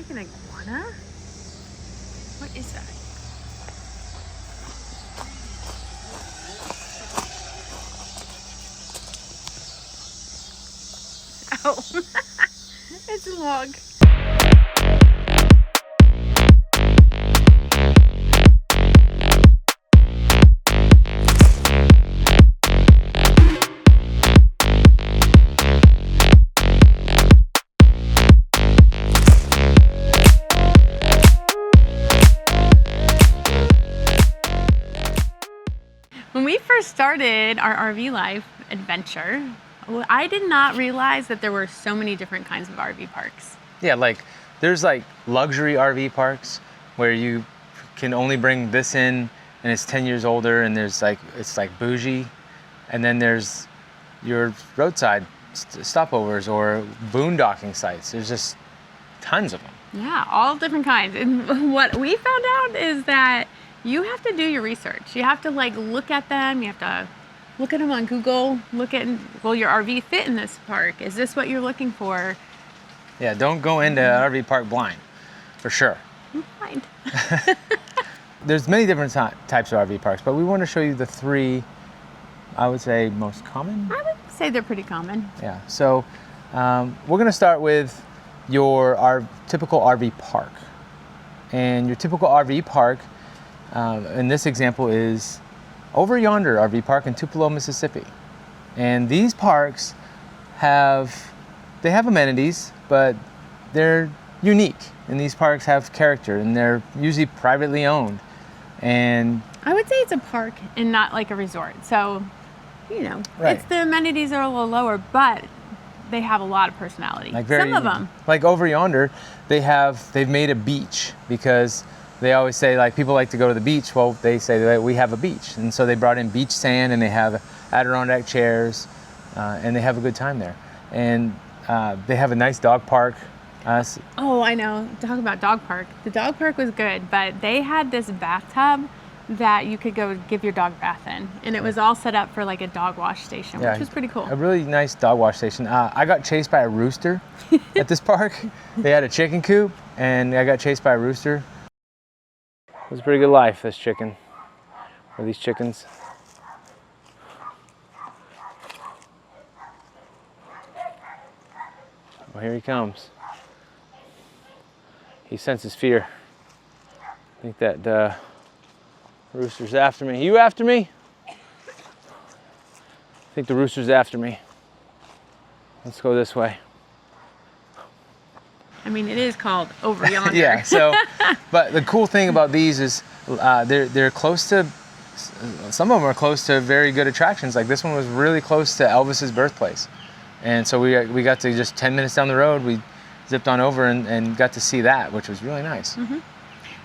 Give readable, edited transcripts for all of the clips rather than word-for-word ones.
like an iguana? What is that? Oh, it's a log. When we first started our RV life adventure, I did not realize that there were so many different kinds of RV parks. Yeah, like there's like luxury RV parks where you can only bring this in and it's 10 years older, and there's like, it's like bougie. And then there's your roadside stopovers or boondocking sites. There's just tons of them. Yeah, all different kinds. And what we found out is that you have to do your research. You have to like look at them. You have to look at them on Google. Look at, will your RV fit in this park? Is this what you're looking for? Yeah, don't go into an RV park blind, for sure. I'm blind. There's many different types of RV parks, but we want to show you the three, I would say, most common. I would say they're pretty common. Yeah, so we're going to start with our typical RV park. And your typical RV park, in this example, is over Yonder RV Park in Tupelo, Mississippi. And these parks have amenities, but they're unique. And these parks have character, and they're usually privately owned. And I would say it's a park and not like a resort. So, you know, right. It's the amenities are a little lower, but they have a lot of personality. Like some of them. Like over Yonder, they've made a beach because they always say, like, people like to go to the beach. Well, they say that we have a beach. And so they brought in beach sand, and they have Adirondack chairs, and they have a good time there. And they have a nice dog park. Oh, I know. Talk about dog park. The dog park was good, but they had this bathtub that you could go give your dog a bath in. And it was all set up for like a dog wash station, which was pretty cool. A really nice dog wash station. I got chased by a rooster at this park. They had a chicken coop, and I got chased by a rooster. It was a pretty good life, this chicken, or these chickens. Well, here he comes. He senses fear. I think that rooster's after me. You after me? I think the rooster's after me. Let's go this way. I mean, it is called Over Yonder. Yeah, so, but the cool thing about these is they're close to, some of them are close to very good attractions. Like this one was really close to Elvis's birthplace. And so we got to just 10 minutes down the road, we zipped on over and got to see that, which was really nice. Mm-hmm.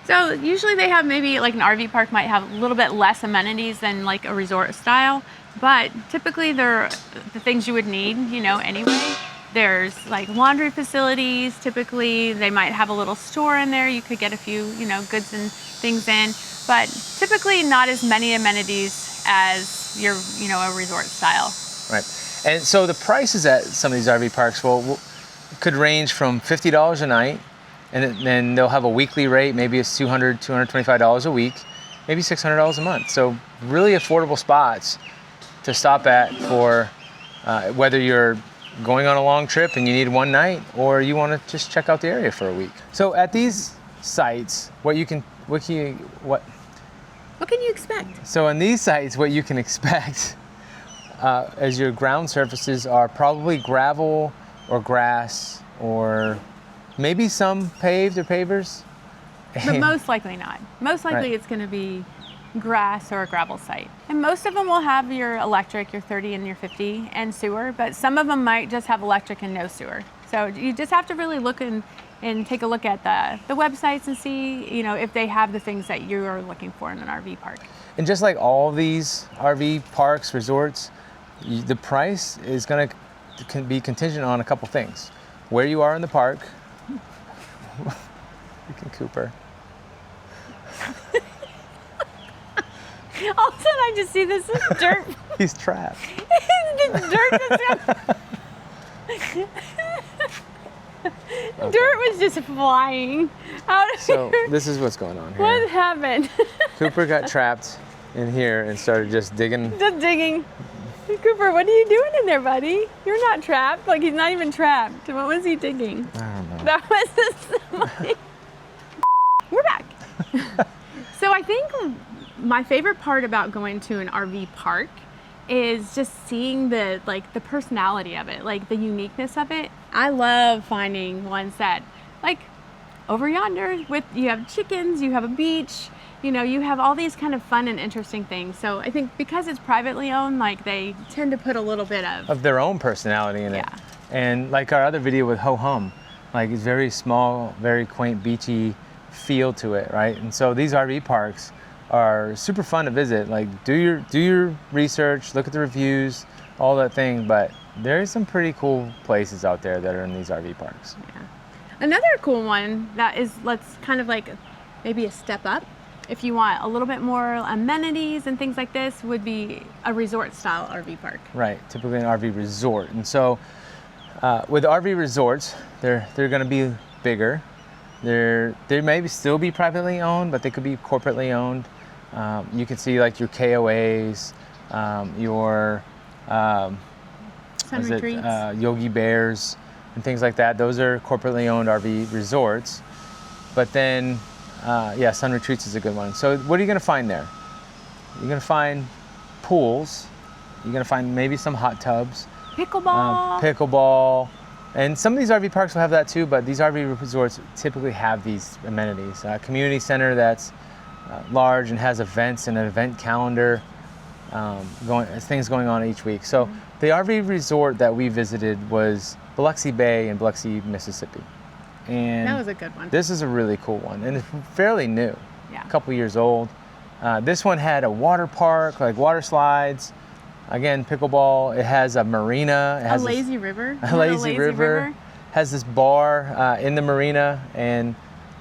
So usually they have maybe like an RV park might have a little bit less amenities than like a resort style, but typically they're the things you would need, you know, anyway. There's like laundry facilities. Typically they might have a little store in there. You could get a few, you know, goods and things in, but typically not as many amenities as your, you know, a resort style. Right. And so the prices at some of these RV parks, well, could range from $50 a night, and then they'll have a weekly rate. Maybe it's $200, $225 a week, maybe $600 a month. So really affordable spots to stop at for whether you're going on a long trip and you need one night, or you want to just check out the area for a week. So at these sites, what can you expect? So on these sites, what you can expect as your ground surfaces are probably gravel or grass, or maybe some paved or pavers. But most likely not. Most likely It's going to be grass or a gravel site. And most of them will have your electric, your 30 and your 50, and sewer, but some of them might just have electric and no sewer. So you just have to really look and take a look at the websites and see, you know, if they have the things that you are looking for in an RV park. And just like all these RV parks, resorts, the price is going to be contingent on a couple things. Where you are in the park. You can Cooper. All of a sudden I just see this dirt. He's trapped. It's dirt that's Dirt was just flying out of So here. this is what's going on here. What happened? Cooper got trapped in here and started just digging. Just digging. Cooper, what are you doing in there, buddy? You're not trapped. Like, he's not even trapped. What was he digging? I don't know. That was just We're back. So I think my favorite part about going to an RV park is just seeing the personality of it, like the uniqueness of it. I love finding ones that, like over yonder, you have chickens, you have a beach, you have all these kind of fun and interesting things. So I think because it's privately owned, like they tend to put a little bit of their own personality in it. Yeah. And like our other video with Ho Hum, like it's very small, very quaint, beachy feel to it, right? And so these RV parks are super fun to visit. Like do your research, look at the reviews, all that thing, but there's some pretty cool places out there that are in these RV parks. Yeah. Another cool one that is, let's kind of like maybe a step up, if you want a little bit more amenities and things like this, would be a resort style RV park. Right, typically an RV resort. And so with RV resorts, they're going to be bigger. They may still be privately owned, but they could be corporately owned. You can see like your KOAs, your Sun retreats. Yogi Bears and things like that. Those are corporately owned RV resorts. But then, Sun Retreats is a good one. So what are you going to find there? You're going to find pools. You're going to find maybe some hot tubs. Pickleball. And some of these RV parks will have that too, but these RV resorts typically have these amenities. A community center that's large and has events and an event calendar, things going on each week. So the RV resort that we visited was Biloxi Bay in Biloxi, Mississippi. And that was a good one. This is a really cool one, and it's fairly new, Yeah. a couple years old. This one had a water park, like water slides. Again, pickleball. It has a marina. It has a lazy river. A lazy river. Has this bar in the marina, and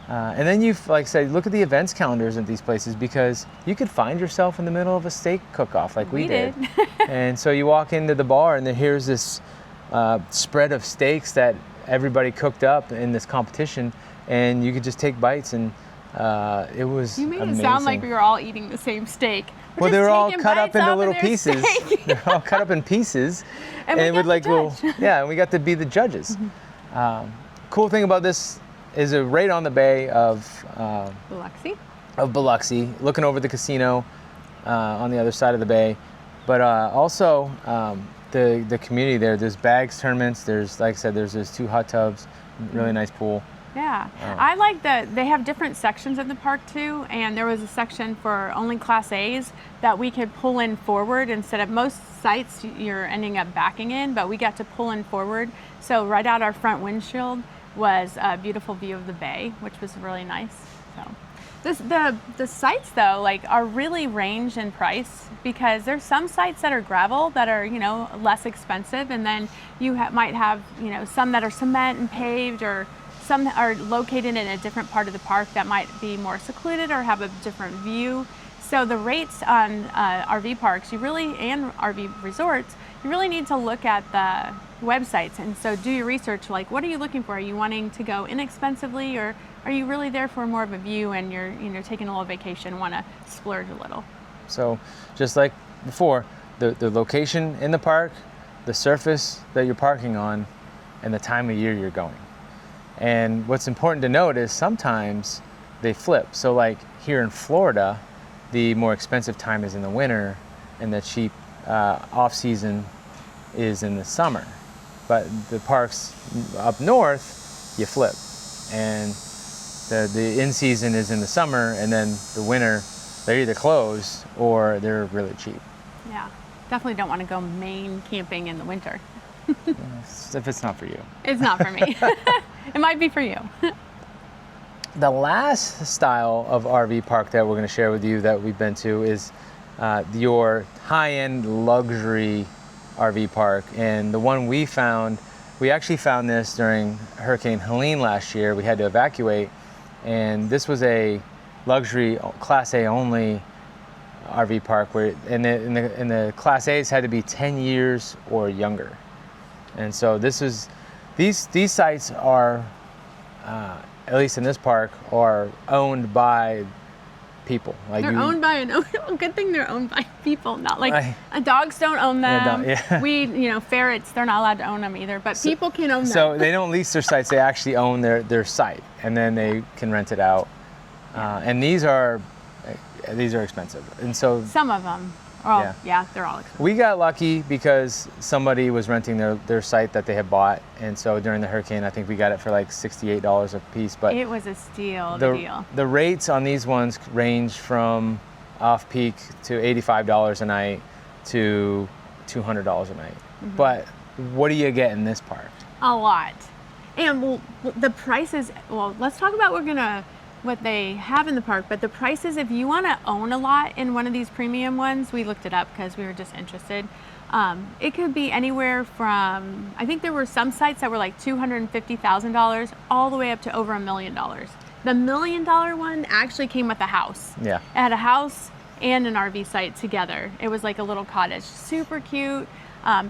then you, like I said, look at the events calendars at these places, because you could find yourself in the middle of a steak cook-off like we did. And so you walk into the bar, and then here's this spread of steaks that everybody cooked up in this competition, and you could just take bites, and it was You made amazing. it sound like we were all eating the same steak. Well, they were all cut up into little pieces. They're all cut up in pieces, and we got like to judge. and we got to be the judges. Cool thing about this is right on the bay of Biloxi, looking over the casino on the other side of the bay, but also the community there. There's bags tournaments. There's, like I said, there's 2 hot tubs, really nice pool. Yeah, I like that they have different sections in the park too, and there was a section for only Class A's that we could pull in forward instead of most sites you're ending up backing in, but we got to pull in forward. So right out our front windshield was a beautiful view of the bay, which was really nice. So the sites though, like, are really range in price, because there's some sites that are gravel that are, less expensive, and then you might have, some that are cement and paved, or some are located in a different part of the park that might be more secluded or have a different view. So the rates on RV parks, and RV resorts, you really need to look at the websites, and so do your research. Like, what are you looking for? Are you wanting to go inexpensively, or are you really there for more of a view, and you're taking a little vacation, want to splurge a little? So just like before, the location in the park, the surface that you're parking on, and the time of year you're going. And what's important to note is sometimes they flip. So like here in Florida, the more expensive time is in the winter, and the cheap off-season is in the summer. But the parks up north, you flip. And the in-season is in the summer, and then the winter, they're either closed or they're really cheap. Yeah, definitely don't want to go Maine camping in the winter. If it's not for you. It's not for me. It might be for you. The last style of RV park that we're going to share with you that we've been to is your high-end luxury RV park. And the one we actually found this during Hurricane Helene last year. We had to evacuate, and this was a luxury Class A only RV park where and the Class A's had to be 10 years or younger. And so this is These sites are, at least in this park, are owned by people. Like they're owned by an owner. Good thing they're owned by people, not like dogs don't own them. Yeah. Ferrets, they're not allowed to own them either, but people can own them. So they don't lease their sites, they actually own their site, and then they can rent it out. And these are expensive. And so some of them. Oh, yeah, they're all expensive. We got lucky because somebody was renting their site that they had bought, and so during the hurricane, I think we got it for like $68 a piece. But it was a steal, the deal. The rates on these ones range from off-peak to $85 a night to $200 a night. Mm-hmm. But what do you get in this park? A lot. And the prices, let's talk about what they have in the park, but the prices, if you want to own a lot in one of these premium ones, we looked it up because we were just interested. It could be anywhere from, I think there were some sites that were like $250,000 all the way up to over $1 million. The $1 million one actually came with a house. Yeah. It had a house and an RV site together. It was like a little cottage, super cute,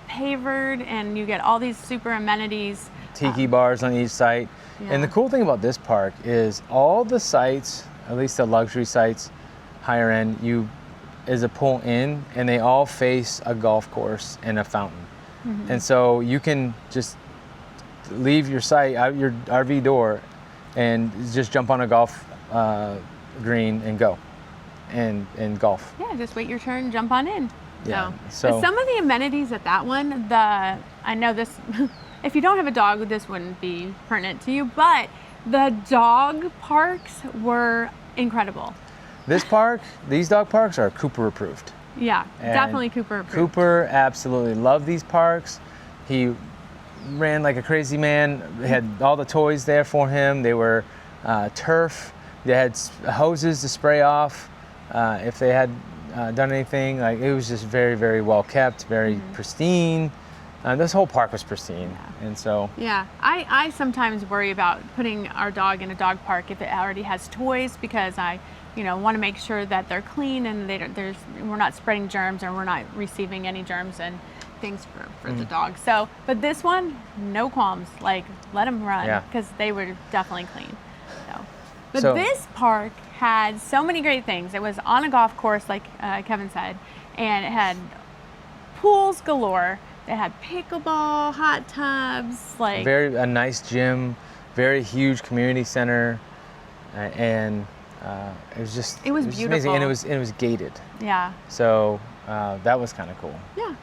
pavered, and you get all these super amenities. Tiki bars on each site. Yeah. And the cool thing about this park is all the sites, at least the luxury sites, higher end, is a pull in, and they all face a golf course and a fountain. Mm-hmm. And so you can just leave your site out your RV door and just jump on a golf green and go and golf. Yeah, just wait your turn, jump on in. Yeah. So some of the amenities at that one, I know this. If you don't have a dog, this wouldn't be pertinent to you, but the dog parks were incredible. These dog parks are Cooper approved. Yeah, and definitely Cooper approved. Cooper absolutely loved these parks. He ran like a crazy man. They had all the toys there for him. They were turf. They had hoses to spray off if they had done anything. Like, it was just very, very well kept, very pristine. This whole park was pristine, and so... Yeah, I sometimes worry about putting our dog in a dog park if it already has toys, because I, want to make sure that they're clean and we're not spreading germs, or we're not receiving any germs and things for the dog. So, but this one, no qualms. Like, let them run, because they were definitely clean. But this park had so many great things. It was on a golf course, like Kevin said, and it had pools galore. It had pickleball, hot tubs, a nice gym, very huge community center, and it was beautiful. amazing, and it was gated. Yeah. So that was kind of cool. Yeah.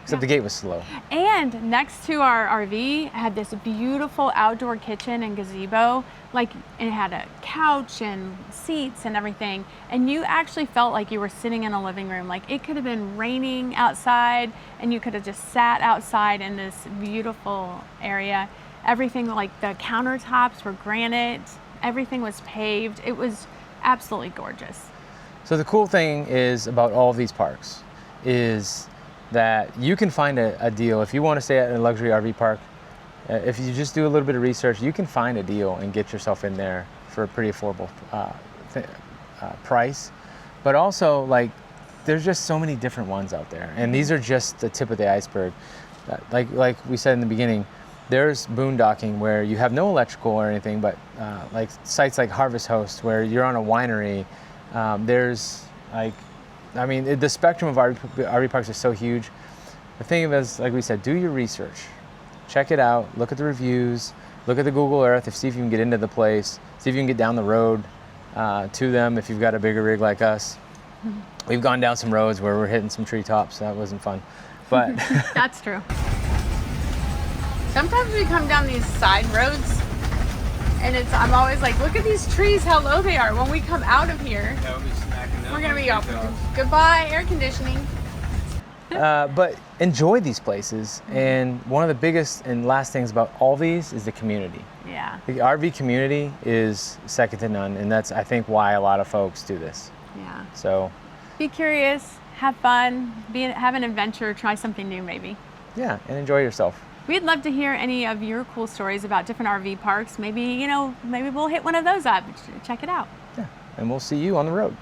Except the gate was slow. And next to our RV had this beautiful outdoor kitchen and gazebo. It had a couch and seats and everything. And you actually felt like you were sitting in a living room. Like, it could have been raining outside and you could have just sat outside in this beautiful area. Everything, like the countertops were granite. Everything was paved. It was absolutely gorgeous. So the cool thing is about all of these parks is that you can find a deal. If you want to stay at a luxury RV park, if you just do a little bit of research, you can find a deal and get yourself in there for a pretty affordable price. But also, there's just so many different ones out there, and these are just the tip of the iceberg. Like we said in the beginning, there's boondocking where you have no electrical or anything, but like sites like Harvest Host where you're on a winery. There's the spectrum of RV parks is so huge. The thing is, like we said, do your research. Check it out, look at the reviews, look at the Google Earth, see if you can get into the place, see if you can get down the road to them if you've got a bigger rig like us. Mm-hmm. We've gone down some roads where we're hitting some treetops, so that wasn't fun. But that's true. Sometimes we come down these side roads and I'm always like, look at these trees, how low they are. When we come out of here, we're going to be off. Goodbye, air conditioning. But enjoy these places. And one of the biggest and last things about all these is the community. Yeah. The RV community is second to none. And that's, I think, why a lot of folks do this. Yeah. So be curious, have fun, have an adventure, try something new maybe. Yeah, and enjoy yourself. We'd love to hear any of your cool stories about different RV parks. Maybe, maybe we'll hit one of those up. Check it out. Yeah, and we'll see you on the road.